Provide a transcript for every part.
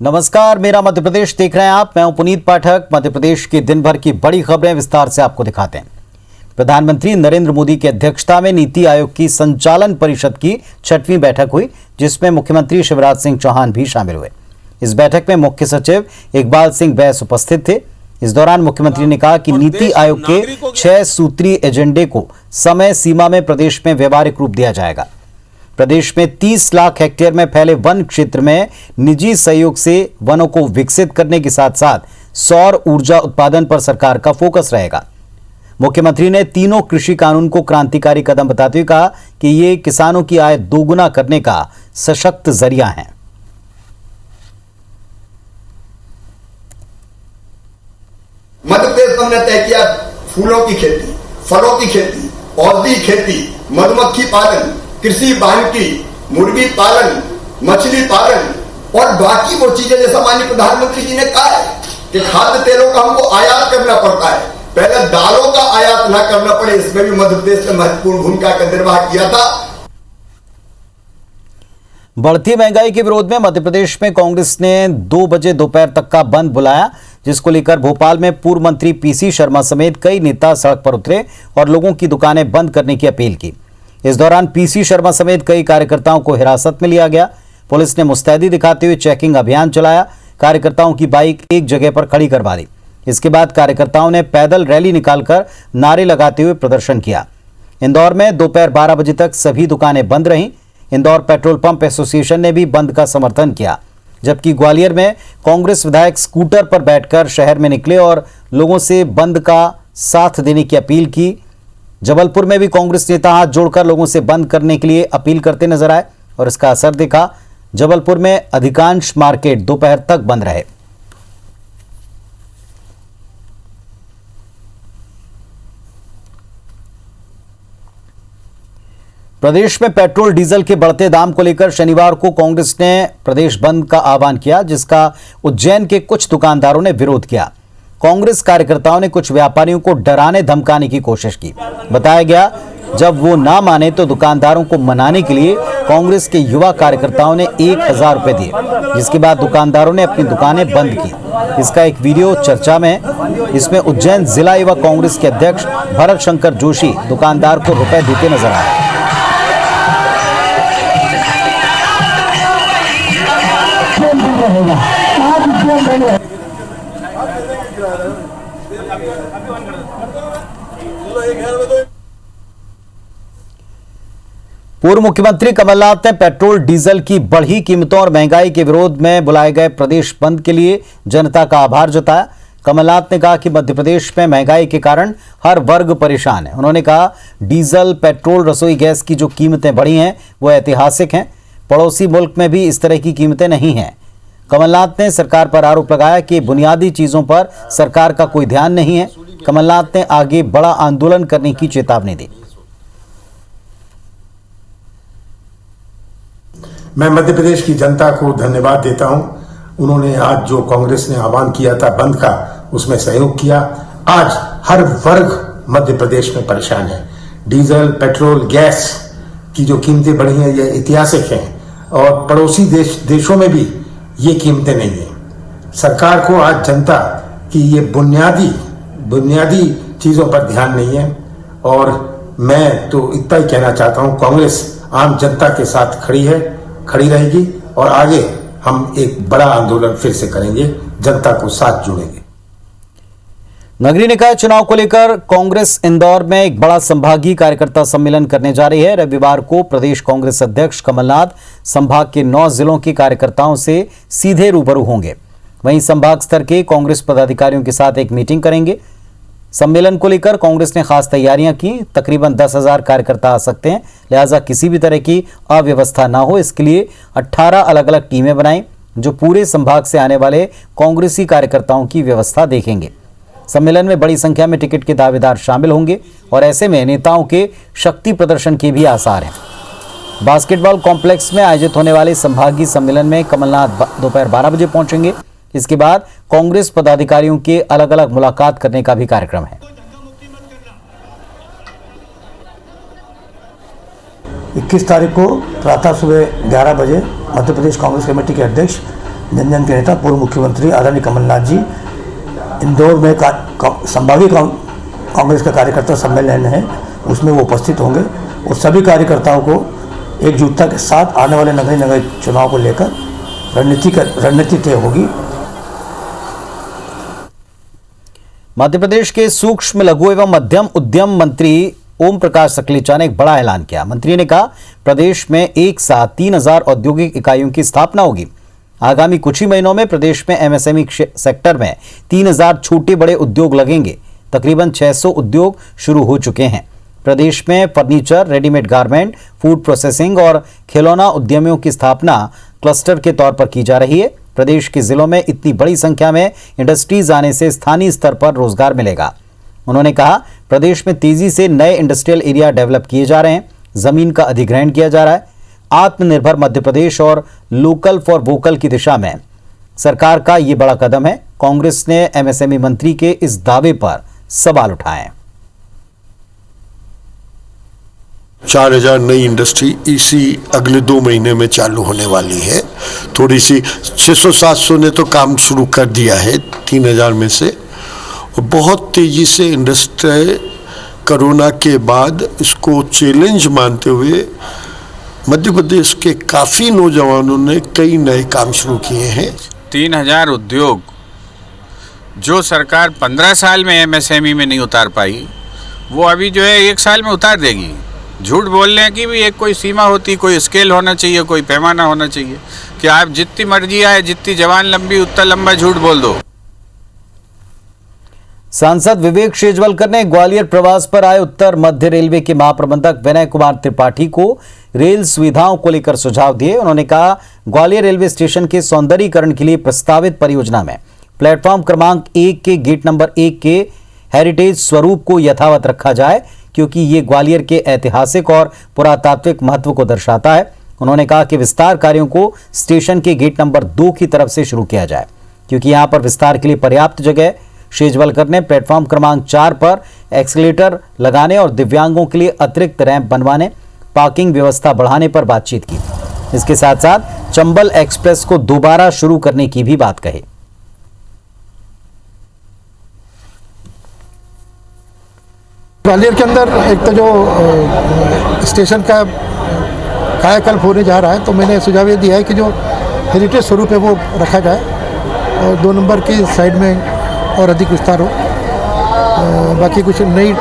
नमस्कार, मेरा मध्य प्रदेश देख रहे हैं आप। मैं हूं पुनीत पाठक। मध्य प्रदेश की दिन भर की बड़ी खबरें विस्तार से आपको दिखाते हैं। प्रधानमंत्री नरेंद्र मोदी की अध्यक्षता में नीति आयोग की संचालन परिषद की 6वीं बैठक हुई, जिसमें मुख्यमंत्री शिवराज सिंह चौहान भी शामिल हुए। इस बैठक में मुख्य सचिव इकबाल सिंह बैस उपस्थित थे। इस दौरान मुख्यमंत्री ने कहा कि नीति आयोग के 6 सूत्रीय एजेंडे को समय सीमा में प्रदेश में व्यवहारिक रूप दिया जाएगा। प्रदेश में 30 लाख हेक्टेयर में फैले वन क्षेत्र में निजी सहयोग से वनों को विकसित करने के साथ साथ सौर ऊर्जा उत्पादन पर सरकार का फोकस रहेगा। मुख्यमंत्री ने तीनों कृषि कानून को क्रांतिकारी कदम बताते हुए कहा कि ये किसानों की आय दोगुना करने का सशक्त जरिया है। मध्य प्रदेश हमने तय किया फूलों की खेती, फलों की खेती, औषधि खेती, मधुमक्खी पालन, कृषि वानिकी, मुर्गी पालन, मछली पालन और बाकी वो चीजें जैसा माननीय प्रधानमंत्री जी ने कहा है कि खाद्य तेलों का हमको आयात करना पड़ता है, पहले दालों का आयात ना करना पड़े, इसमें भी मध्य प्रदेश ने महत्वपूर्ण भूमिका का निर्वाह किया था। बढ़ती महंगाई के विरोध में मध्य प्रदेश में कांग्रेस ने 2 बजे दोपहर तक का बंद बुलाया, जिसको लेकर भोपाल में पूर्व मंत्री पीसी शर्मा समेत कई नेता सड़क पर उतरे और लोगों की दुकानें बंद करने की अपील की। इस दौरान पीसी शर्मा समेत कई कार्यकर्ताओं को हिरासत में लिया गया। पुलिस ने मुस्तैदी दिखाते हुए चेकिंग अभियान चलाया। कार्यकर्ताओं की बाइक एक जगह पर खड़ी करवा दी। इसके बाद कार्यकर्ताओं ने पैदल रैली निकालकर नारे लगाते हुए प्रदर्शन किया। इंदौर में दोपहर 12 बजे तक सभी दुकानें बंद रहीं। इंदौर पेट्रोल पंप एसोसिएशन ने भी बंद का समर्थन किया, जबकि ग्वालियर में कांग्रेस विधायक स्कूटर पर बैठकर शहर में निकले और लोगों से बंद का साथ देने की अपील की। जबलपुर में भी कांग्रेस नेता हाथ जोड़कर लोगों से बंद करने के लिए अपील करते नजर आए और इसका असर दिखा। जबलपुर में अधिकांश मार्केट दोपहर तक बंद रहे। प्रदेश में पेट्रोल डीजल के बढ़ते दाम को लेकर शनिवार को कांग्रेस ने प्रदेश बंद का आह्वान किया, जिसका उज्जैन के कुछ दुकानदारों ने विरोध किया। कांग्रेस कार्यकर्ताओं ने कुछ व्यापारियों को डराने धमकाने की कोशिश की। बताया गया जब वो ना माने तो दुकानदारों को मनाने के लिए कांग्रेस के युवा कार्यकर्ताओं ने 1000 रुपए दिए, जिसके बाद दुकानदारों ने अपनी दुकानें बंद की। इसका एक वीडियो चर्चा में है। इसमें उज्जैन जिला युवा कांग्रेस के अध्यक्ष भरत शंकर जोशी दुकानदार को रुपए देते नजर आए। पूर्व मुख्यमंत्री कमलनाथ ने पेट्रोल डीजल की बढ़ी कीमतों और महंगाई के विरोध में बुलाए गए प्रदेश बंद के लिए जनता का आभार जताया। कमलनाथ ने कहा कि मध्य प्रदेश में महंगाई के कारण हर वर्ग परेशान है। उन्होंने कहा डीजल, पेट्रोल, रसोई गैस की जो कीमतें बढ़ी हैं वो ऐतिहासिक हैं। पड़ोसी मुल्क में भी इस तरह की कीमतें नहीं हैं। कमलनाथ ने सरकार पर आरोप लगाया कि बुनियादी चीजों पर सरकार का कोई ध्यान नहीं है। कमलनाथ ने आगे बड़ा आंदोलन करने की चेतावनी दी। मैं मध्य प्रदेश की जनता को धन्यवाद देता हूं। उन्होंने आज जो कांग्रेस ने आह्वान किया था बंद का, उसमें सहयोग किया। आज हर वर्ग मध्य प्रदेश में परेशान है। डीजल, पेट्रोल, गैस की जो कीमतें बढ़ी हैं ये ऐतिहासिक हैं और पड़ोसी देशों में भी ये कीमतें नहीं है। सरकार को आज जनता की ये बुनियादी चीजों पर ध्यान नहीं है और मैं तो इतना ही कहना चाहता हूं, कांग्रेस आम जनता के साथ खड़ी रहेगी और आगे हम एक बड़ा आंदोलन फिर से करेंगे, जनता को साथ जोड़ेंगे। नगरी निकाय चुनाव को लेकर कांग्रेस इंदौर में एक बड़ा संभागीय कार्यकर्ता सम्मेलन करने जा रही है। रविवार को प्रदेश कांग्रेस अध्यक्ष कमलनाथ संभाग के 9 जिलों के कार्यकर्ताओं से सीधे रूबरू होंगे। वहीं संभाग स्तर के कांग्रेस पदाधिकारियों के साथ एक मीटिंग करेंगे। सम्मेलन को लेकर कांग्रेस ने खास तैयारियां की। तकरीबन 10,000 कार्यकर्ता आ सकते हैं, लिहाजा किसी भी तरह की अव्यवस्था ना हो, इसके लिए 18 अलग अलग टीमें बनाई जो पूरे संभाग से आने वाले कांग्रेसी कार्यकर्ताओं की व्यवस्था देखेंगे। सम्मेलन में बड़ी संख्या में टिकट के दावेदार शामिल होंगे और ऐसे में नेताओं के शक्ति प्रदर्शन के भी आसार हैं। बास्केटबॉल कॉम्प्लेक्स में आयोजित होने वाले संभागीय सम्मेलन में कमलनाथ दोपहर 12 बजे पहुंचेंगे। इसके बाद कांग्रेस पदाधिकारियों के अलग अलग मुलाकात करने का भी कार्यक्रम है। 21 तारीख को प्रातः सुबह 11 बजे मध्य प्रदेश कांग्रेस कमेटी के अध्यक्ष जन जन के नेता पूर्व मुख्यमंत्री आदरणीय कमलनाथ जी इंदौर में संभावित कांग्रेस का कार्यकर्ता सम्मेलन है, उसमें वो उपस्थित होंगे और सभी कार्यकर्ताओं को एकजुटता के साथ आने वाले नगरीय निकाय चुनाव को लेकर रणनीति तय होगी। मध्य प्रदेश के सूक्ष्म लघु एवं मध्यम उद्यम मंत्री ओम प्रकाश सकलेचा ने एक बड़ा ऐलान किया। मंत्री ने कहा, प्रदेश में एक साथ 3000 औद्योगिक इकाइयों की स्थापना होगी। आगामी कुछ ही महीनों में प्रदेश में एमएसएमई सेक्टर में 3000 छोटे बड़े उद्योग लगेंगे। तकरीबन 600 उद्योग शुरू हो चुके हैं। प्रदेश में furniture, readymade garment, food processing और खिलौना उद्यमियों की स्थापना क्लस्टर के तौर पर की जा रही है। प्रदेश के जिलों में इतनी बड़ी संख्या में इंडस्ट्रीज आने से स्थानीय स्तर पर रोजगार मिलेगा। उन्होंने कहा, प्रदेश में तेजी से नए इंडस्ट्रियल एरिया डेवलप किए जा रहे हैं, जमीन का अधिग्रहण किया जा रहा है। आत्मनिर्भर मध्य प्रदेश और लोकल फॉर वोकल की दिशा में सरकार का ये बड़ा कदम है। कांग्रेस ने एमएसएमई मंत्री के इस दावे पर सवाल उठाए। 4000 नई इंडस्ट्री इसी अगले 2 महीने में चालू होने वाली है। थोड़ी सी 600-700 ने तो काम शुरू कर दिया है 3000 में से। बहुत तेजी से इंडस्ट्री कोरोना के बाद इसको चैलेंज मानते हुए मध्य प्रदेश के काफ़ी नौजवानों ने कई नए काम शुरू किए हैं। 3000 उद्योग जो सरकार 15 साल में एमएसएमई में नहीं उतार पाई, वो अभी जो है 1 साल में उतार देगी। झूठ बोलने की भी एक कोई सीमा होती, कोई स्केल होना चाहिए, कोई पैमाना होना चाहिए कि आप जितनी मर्जी आए, जितनी जवान लंबी उतना लंबा झूठ बोल दो। सांसद विवेक शेजवलकर ने ग्वालियर प्रवास पर आए उत्तर मध्य रेलवे के महाप्रबंधक विनय कुमार त्रिपाठी को रेल सुविधाओं को लेकर सुझाव दिए। उन्होंने कहा, ग्वालियर रेलवे स्टेशन के सौंदर्यीकरण के लिए प्रस्तावित परियोजना में प्लेटफॉर्म क्रमांक 1 के गेट नंबर 1 के हेरिटेज स्वरूप को यथावत रखा जाए, क्योंकि ये ग्वालियर के ऐतिहासिक और पुरातात्विक महत्व को दर्शाता है। उन्होंने कहा कि विस्तार कार्यों को स्टेशन के गेट नंबर 2 की तरफ से शुरू किया जाए, क्योंकि यहां पर विस्तार के लिए पर्याप्त जगह है। शेजवलकर ने प्लेटफॉर्म क्रमांक 4 पर एक्सीलेटर लगाने और दिव्यांगों के लिए अतिरिक्त रैंप बनवाने, पार्किंग व्यवस्था बढ़ाने पर बातचीत की। इसके साथ साथ चंबल एक्सप्रेस को दोबारा शुरू करने की भी बात कही। ग्वालियर के अंदर एक तो जो स्टेशन का कायाकल्प होने जा रहा है, तो मैंने सुझाव ये दिया है कि जो हेरिटेज स्वरूप है वो रखा जाए और 2 नंबर की साइड में और अधिक विस्तार हो। बाकी कुछ नई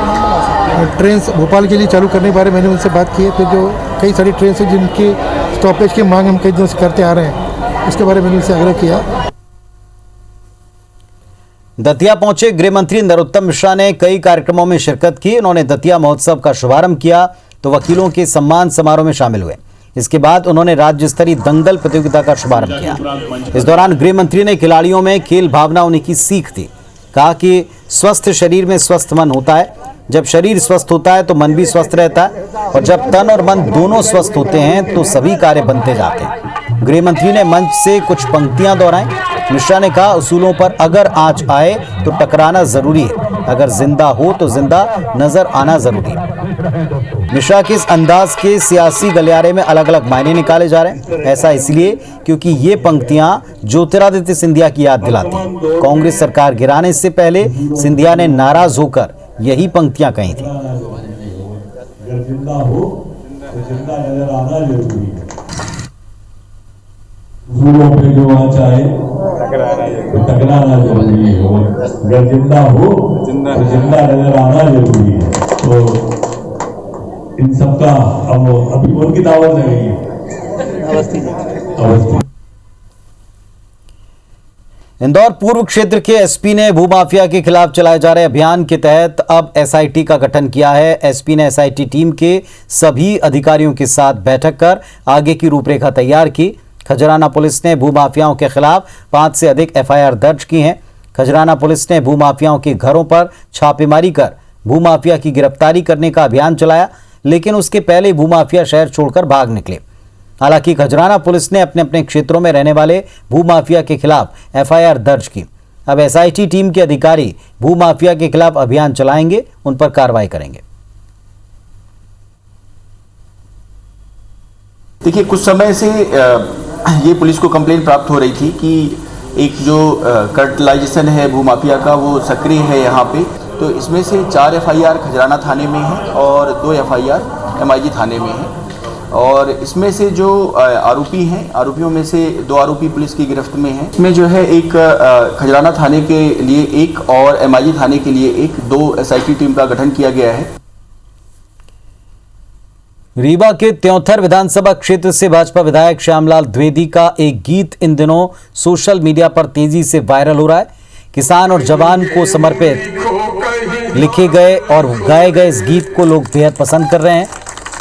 ट्रेन भोपाल के लिए चालू करने के बारे में मैंने उनसे बात की है। फिर जो कई सारी ट्रेन है जिनकी स्टॉपेज की मांग हम कई दिनों से करते आ रहे हैं, उसके बारे में मैंने उनसे आग्रह किया। दतिया पहुंचे गृह मंत्री नरोत्तम मिश्रा ने कई कार्यक्रमों में शिरकत की। उन्होंने दतिया महोत्सव का शुभारंभ किया तो वकीलों के सम्मान समारोह में शामिल हुए। इसके बाद उन्होंने राज्य स्तरीय दंगल प्रतियोगिता का शुभारंभ किया। इस दौरान गृह मंत्री ने खिलाड़ियों में खेल भावना होने की सीख दी। कहा कि स्वस्थ शरीर में स्वस्थ मन होता है। जब शरीर स्वस्थ होता है तो मन भी स्वस्थ रहता है, और जब तन और मन दोनों स्वस्थ होते हैं तो सभी कार्य बनते जाते हैं। गृह मंत्री ने मंच से कुछ पंक्तियां दोहराई। मिश्रा ने कहा, उसूलों पर अगर आंच आए तो टकराना जरूरी है, अगर जिंदा हो तो जिंदा नजर आना जरूरी है। मिश्रा के इस अंदाज के सियासी गलियारे में अलग अलग मायने निकाले जा रहे हैं। ऐसा इसलिए क्योंकि ये पंक्तियां ज्योतिरादित्य सिंधिया की याद दिलाती हैं। कांग्रेस सरकार गिराने से पहले सिंधिया ने नाराज होकर यही पंक्तियां कही थी। अगर जिंदा हो तो जिंदा नजर आना जरूरी है। फूलों पे जो आंच आए तो टकराना जरूरी है। अगर जिंदा हो तो जिंदा नजर आना जरूरी है। तो इन सबका अब अभी उनकी दावत लगेगी। अवस्थी इंदौर पूर्व क्षेत्र के एसपी ने भूमाफिया के खिलाफ चलाए जा रहे अभियान के तहत अब एसआईटी का गठन किया है। एसपी ने एसआईटी टीम के सभी अधिकारियों के साथ बैठक कर आगे की रूपरेखा तैयार की। खजराना पुलिस ने भूमाफियाओं के खिलाफ 5 से अधिक एफआईआर दर्ज की हैं। खजराना पुलिस ने भूमाफियाओं के घरों पर छापेमारी कर भूमाफिया की गिरफ्तारी करने का अभियान चलाया, लेकिन उसके पहले भूमाफिया शहर छोड़कर भाग निकले। हालांकि खजराना पुलिस ने अपने अपने क्षेत्रों में रहने वाले भूमाफिया के खिलाफ एफआईआर दर्ज की। अब एसआईटी टीम के अधिकारी भूमाफिया के खिलाफ अभियान चलाएंगे, उन पर कार्रवाई करेंगे। देखिए, कुछ समय से ये पुलिस को कंप्लेंट प्राप्त हो रही थी कि एक जो कार्टेलाइजेशन है भूमाफिया का वो सक्रिय है यहाँ पे। तो इसमें से 4 FIR खजराना थाने में है और 2 FIR MIG थाने में है। और इसमें से जो आरोपी हैं, आरोपियों में से 2 आरोपी पुलिस की गिरफ्त में हैं। इसमें जो है एक खजराना थाने के लिए एक और MIG थाने के लिए एक 2 SIT टीम का गठन किया गया है। रीवा के त्योंथर विधानसभा क्षेत्र से भाजपा विधायक श्यामलाल द्विवेदी का एक गीत इन दिनों सोशल मीडिया पर तेजी से वायरल हो रहा है। किसान और जवान को समर्पित लिखे गए और गाए गए इस गीत को लोग बेहद पसंद कर रहे हैं।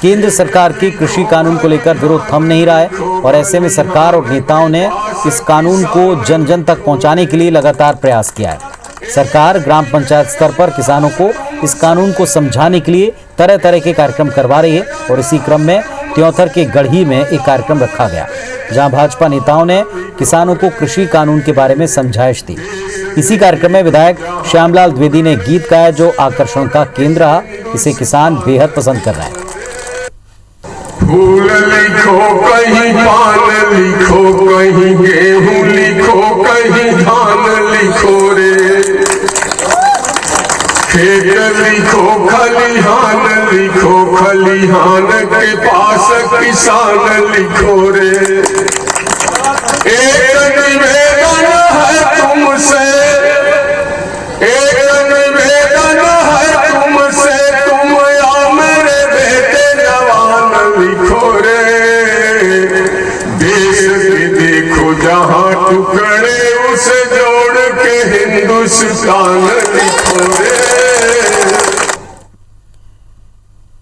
केंद्र सरकार के कृषि कानून को लेकर विरोध थम नहीं रहा है और ऐसे में सरकार और नेताओं ने इस कानून को जन जन तक पहुंचाने के लिए लगातार प्रयास किया है। सरकार ग्राम पंचायत स्तर पर किसानों को इस कानून को समझाने के लिए तरह तरह के कार्यक्रम करवा रही है और इसी क्रम में त्योंथर के गढ़ी में एक कार्यक्रम रखा गया जहां भाजपा नेताओं ने किसानों को कृषि कानून के बारे में समझाइश दी। इसी कार्यक्रम में विधायक श्यामलाल द्विवेदी ने गीत गाया जो आकर्षण का केंद्र रहा। इसे किसान बेहद पसंद कर रहे हैं। फूल लिखो कहीं पान लिखो कहीं गेहूं लिखो कहीं धान लिखो रे, खेत लिखो खलिहान लिखो खलिहान के पास किसान लिखो रे। एक निवेदन है तुमसे, एक निवेदन है तुमसे, तुम या मेरे बेटे जवान लिखो रे। देश के देखो जहां टुकड़े उसे जोड़ के हिंदुस्तान लिखो रे।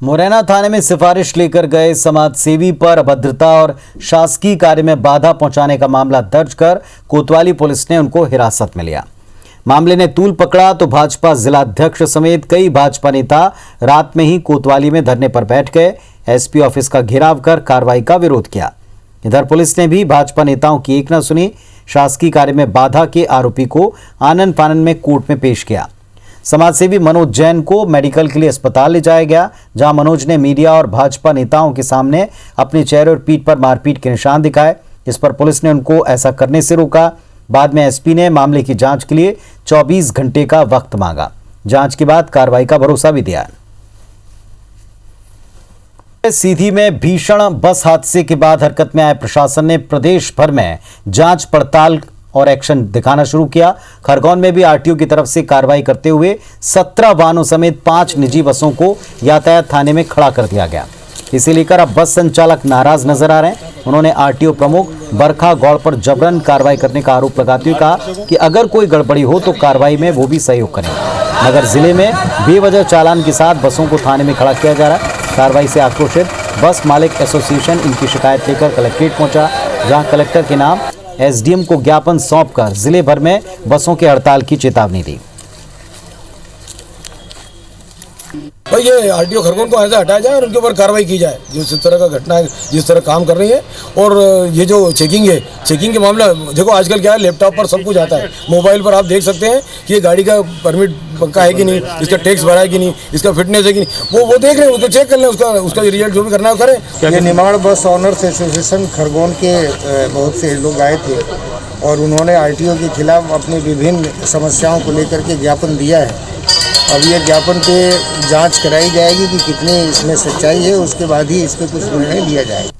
मुरैना थाने में सिफारिश लेकर गए समाज सेवी पर अभद्रता और शासकीय कार्य में बाधा पहुंचाने का मामला दर्ज कर कोतवाली पुलिस ने उनको हिरासत में लिया। मामले ने तूल पकड़ा तो भाजपा जिलाध्यक्ष समेत कई भाजपा नेता रात में ही कोतवाली में धरने पर बैठ गए। एसपी ऑफिस का घेराव कर कार्रवाई का विरोध किया। इधर पुलिस ने भी भाजपा नेताओं की एक न सुनी। शासकीय कार्य में बाधा के आरोपी को आनन फानन में कोर्ट में पेश किया। समाजसेवी मनोज जैन को मेडिकल के लिए अस्पताल ले जाया गया जहां मनोज ने मीडिया और भाजपा नेताओं के सामने अपने चेहरे और पीठ पर मारपीट के निशान दिखाए। इस पर पुलिस ने उनको ऐसा करने से रोका। बाद में एसपी ने मामले की जांच के लिए 24 घंटे का वक्त मांगा। जांच के बाद कार्रवाई का भरोसा भी दिया। सीधी में भीषण बस हादसे के बाद हरकत में आए प्रशासन ने प्रदेश भर में जांच पड़ताल और एक्शन दिखाना शुरू किया। खरगोन में भी आरटीओ की तरफ से कार्रवाई करते हुए 17 वाहनों समेत 5 निजी बसों को यातायात थाने में खड़ा कर दिया गया। इसे लेकर अब बस संचालक नाराज नजर आ रहे हैं। उन्होंने आरटीओ प्रमुख बरखा गौड़ पर जबरन कार्रवाई करने का आरोप लगाते हुए कहा कि अगर कोई गड़बड़ी हो तो कार्रवाई में वो भी सहयोग करें। मगर जिले में बेवजह चालान के साथ बसों को थाने में खड़ा किया जा रहा है। कार्रवाई से आक्रोशित बस मालिक एसोसिएशन इनकी शिकायत लेकर कलेक्ट्रेट पहुंचा जहां कलेक्टर के नाम एसडीएम को ज्ञापन सौंपकर जिले भर में बसों के हड़ताल की चेतावनी दी। भाई ये आरटीओ खरगोन को ऐसा हटाया जाए और उनके ऊपर कार्रवाई की जाए जो इस तरह का घटना है, जिस तरह काम कर रही है। और ये जो चेकिंग है, चेकिंग के मामला देखो आजकल क्या है, लैपटॉप पर सब कुछ आता है, मोबाइल पर आप देख सकते हैं कि ये गाड़ी का परमिट पक्का है कि नहीं, इसका टैक्स भरा है कि नहीं, इसका फिटनेस है कि नहीं, वो देख रहे हैं, उसको चेक कर लें, उसका रिजल्ट जो भी करना है वो करें। ये निमाड़ बस ऑनर्स एसोसिएशन खरगोन के बहुत से लोग आए थे और उन्होंने आरटीओ के खिलाफ अपनी विभिन्न समस्याओं को लेकर के ज्ञापन दिया है। अब ये ज्ञापन पे जांच कराई जाएगी कि कितने इसमें सच्चाई है, उसके बाद ही इस पर कुछ निर्णय लिया जाएगा।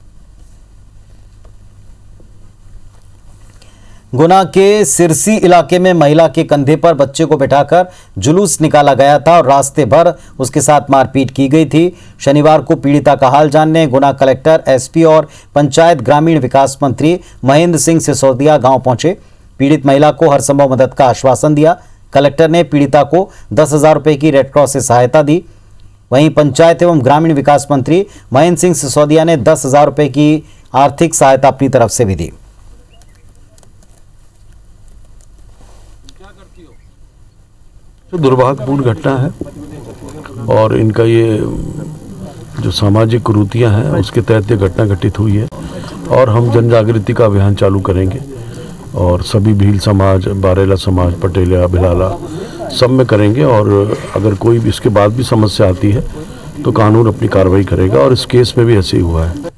गुना के सिरसी इलाके में महिला के कंधे पर बच्चे को बिठाकर जुलूस निकाला गया था और रास्ते भर उसके साथ मारपीट की गई थी। शनिवार को पीड़िता का हाल जानने गुना कलेक्टर, एसपी और पंचायत ग्रामीण विकास मंत्री महेंद्र सिंह सिसोदिया गांव पहुंचे। पीड़ित महिला को हर संभव मदद का आश्वासन दिया। कलेक्टर ने पीड़िता को 10,000 रुपये की रेड क्रॉस से सहायता दी। वहीं पंचायत एवं ग्रामीण विकास मंत्री महेंद्र सिंह सिसोदिया ने 10,000 रुपये की आर्थिक सहायता अपनी तरफ से भी दी। तो दुर्भाग्यपूर्ण घटना है और इनका ये जो सामाजिक कुरीतियां हैं उसके तहत ये घटना घटित हुई है और हम जन जागृति का अभियान चालू करेंगे और सभी भील समाज, बारेला समाज, पटेलिया, भिलाला सब में करेंगे और अगर कोई भी इसके बाद भी समस्या आती है तो कानून अपनी कार्रवाई करेगा और इस केस में भी ऐसे ही हुआ है।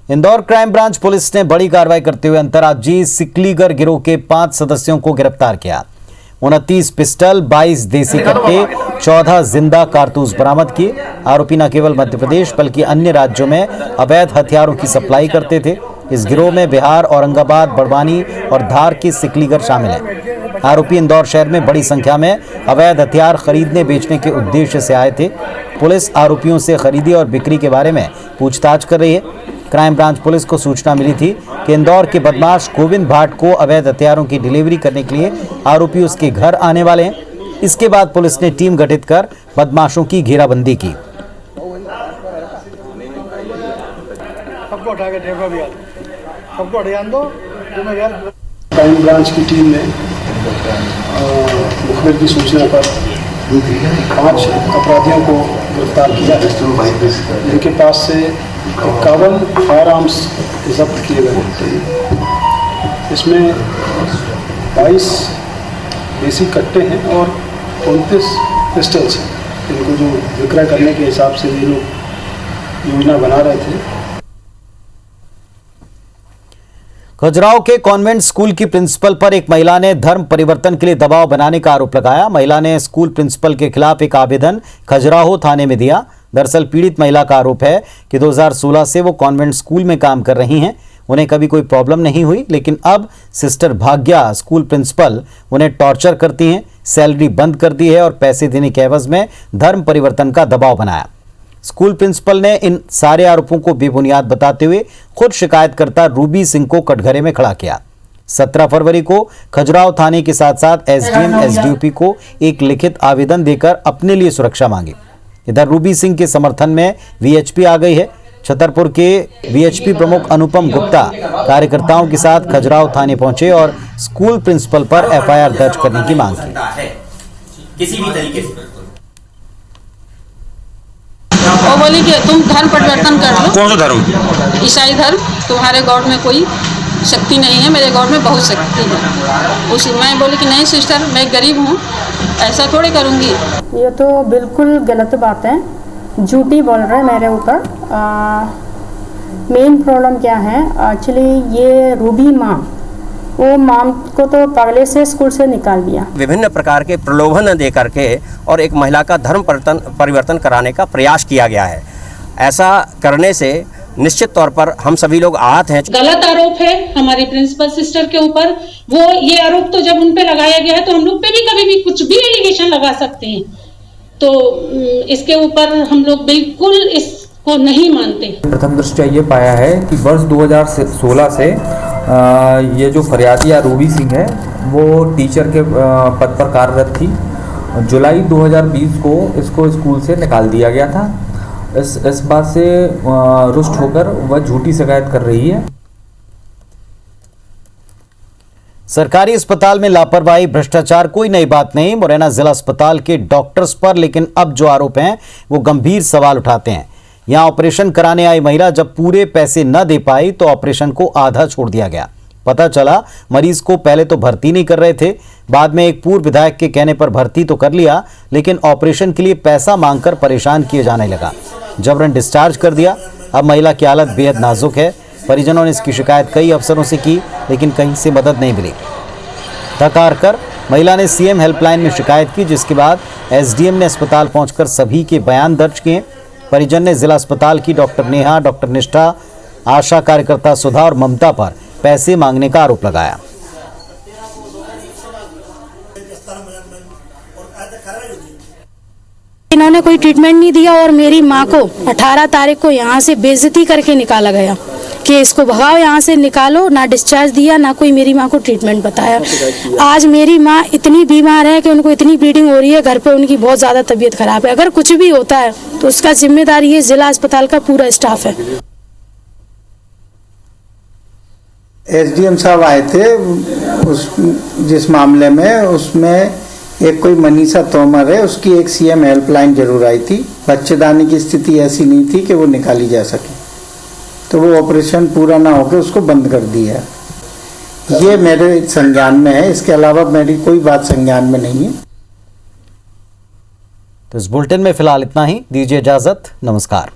इंदौर क्राइम ब्रांच पुलिस ने बड़ी कार्रवाई करते हुए अंतर्राज्यीय सिकलीगर गिरोह के 5 सदस्यों को गिरफ्तार किया। 29 पिस्टल, 22 देसी कट्टे, 14 जिंदा कारतूस बरामद किए। आरोपी न केवल मध्य प्रदेश बल्कि अन्य राज्यों में अवैध हथियारों की सप्लाई करते थे। इस गिरोह में बिहार, औरंगाबाद, बड़वानी और धार के सिकलीगर शामिल हैं। आरोपी इंदौर शहर में बड़ी संख्या में अवैध हथियार खरीदने बेचने के उद्देश्य से आए थे। पुलिस आरोपियों से खरीदी और बिक्री के बारे में पूछताछ कर रही है। क्राइम ब्रांच पुलिस को सूचना मिली थी कि इंदौर के बदमाश गोविंद भाट को अवैध हथियारों की डिलीवरी करने के लिए आरोपी उसके घर आने वाले हैं। इसके बाद पुलिस ने टीम गठित कर बदमाशों की घेराबंदी की। क्राइम ब्रांच की टीम ने मुखबिर की सूचना पर 5 अपराधियों को गिरफ्तार किया है। इनके पास से 51 फायर आर्म्स जब्त किए गए हैं। इसमें 22 देसी कट्टे हैं और 29 पिस्टल्स हैं। इनको जो विक्रय करने के हिसाब से ये लोग योजना बना रहे थे। खजुराहो के कॉन्वेंट स्कूल की प्रिंसिपल पर एक महिला ने धर्म परिवर्तन के लिए दबाव बनाने का आरोप लगाया। महिला ने स्कूल प्रिंसिपल के खिलाफ एक आवेदन खजुराहो थाने में दिया। दरअसल पीड़ित महिला का आरोप है कि 2016 से वो कॉन्वेंट स्कूल में काम कर रही हैं। उन्हें कभी कोई प्रॉब्लम नहीं हुई, लेकिन अब सिस्टर भाग्या स्कूल प्रिंसिपल उन्हें टॉर्चर करती हैं, सैलरी बंद कर दी है और पैसे देने के एवज में धर्म परिवर्तन का दबाव बनाया। स्कूल प्रिंसिपल ने इन सारे आरोपों को बेबुनियाद बताते हुए खुद शिकायतकर्ता रूबी सिंह को कटघरे में खड़ा किया। 17 फरवरी को खजुराहो थाने के साथ साथ एसडीएम एसडीओपी को एक लिखित आवेदन देकर अपने लिए सुरक्षा मांगी। इधर रूबी सिंह के समर्थन में वीएचपी आ गई है। छतरपुर के वीएचपी प्रमुख अनुपम गुप्ता कार्यकर्ताओं के साथ खजुराहो थाने पहुंचे और स्कूल प्रिंसिपल पर एफआईआर दर्ज करने की मांग की। किसी भी तरीके से वो बोली कि तुम धर्म परिवर्तन कर लो। कौन सा धर्म? ईसाई धर्म। तुम्हारे गॉड में कोई शक्ति नहीं है, मेरे गॉड में बहुत शक्ति है। उसी मैं बोली कि नहीं सिस्टर, मैं गरीब हूँ, ऐसा थोड़ी करूँगी। ये तो बिल्कुल गलत बात है, झूठी बोल रहे हैं मेरे ऊपर। मेन प्रॉब्लम क्या है, एक्चुअली ये रूबी माँ, वो माम को तो पहले से स्कूल से निकाल दिया। विभिन्न प्रकार के प्रलोभन दे करके और एक महिला का धर्म परिवर्तन कराने का प्रयास किया गया है। ऐसा करने से निश्चित तौर पर हम सभी लोग आहत हैं। गलत आरोप है हमारी प्रिंसिपल सिस्टर के ऊपर। वो ये आरोप तो जब उन पे लगाया गया है तो हम लोग पे भी कभी भी कुछ भी एलिगेशन लगा सकते हैं, तो इसके ऊपर हम लोग बिल्कुल इसको नहीं मानते। प्रथम दृष्टया ये पाया है कि वर्ष 2016 से ये जो फरियादिया रूबी सिंह है वो टीचर के पद पर कार्यरत थी। जुलाई 2020 को इसको स्कूल से निकाल दिया गया था। इस बात से रुष्ट होकर वह झूठी शिकायत कर रही है। सरकारी अस्पताल में लापरवाही, भ्रष्टाचार कोई नई बात नहीं। मुरैना जिला अस्पताल के डॉक्टर्स पर लेकिन अब जो आरोप हैं वो गंभीर सवाल उठाते हैं। यहां ऑपरेशन कराने आई महिला जब पूरे पैसे न दे पाई तो ऑपरेशन को आधा छोड़ दिया गया। पता चला मरीज को पहले तो भर्ती नहीं कर रहे थे, बाद में एक पूर्व विधायक के कहने पर भर्ती तो कर लिया, लेकिन ऑपरेशन के लिए पैसा मांगकर परेशान किए जाने लगा। जबरन डिस्चार्ज कर दिया। अब महिला की हालत बेहद नाजुक है। परिजनों ने इसकी शिकायत कई अफसरों से की, लेकिन कहीं से मदद नहीं मिली। थक हार कर महिला ने सीएम हेल्पलाइन में शिकायत की, जिसके बाद एसडीएम ने अस्पताल पहुंचकर सभी के बयान दर्ज किए। परिजन ने जिला अस्पताल की डॉक्टर नेहा, डॉक्टर निष्ठा, आशा कार्यकर्ता सुधा और ममता पर पैसे मांगने का आरोप लगाया। इन्होंने कोई ट्रीटमेंट नहीं दिया और मेरी माँ को 18 तारीख को यहाँ से बेइज्जती करके निकाला गया कि इसको भगाओ, यहाँ से निकालो। ना डिस्चार्ज दिया, ना कोई मेरी माँ को ट्रीटमेंट बताया। आज मेरी माँ इतनी बीमार है कि उनको इतनी ब्लीडिंग हो रही है, घर पे उनकी बहुत ज़्यादा तबीयत खराब है। अगर कुछ भी होता है तो उसका जिम्मेदार ये जिला अस्पताल का पूरा स्टाफ है। एसडीएम साहब आए थे जिस मामले में, उसमें एक कोई मनीषा तोमर है, उसकी एक सीएम हेल्पलाइन जरूर आई थी। बच्चेदानी की स्थिति ऐसी नहीं थी कि वो निकाली जा सके, तो वो ऑपरेशन पूरा ना होकर उसको बंद कर दिया। ये मेरे संज्ञान में है, इसके अलावा मेरी कोई बात संज्ञान में नहीं है। तो इस बुलेटिन में फिलहाल इतना ही। दीजिए इजाजत, नमस्कार।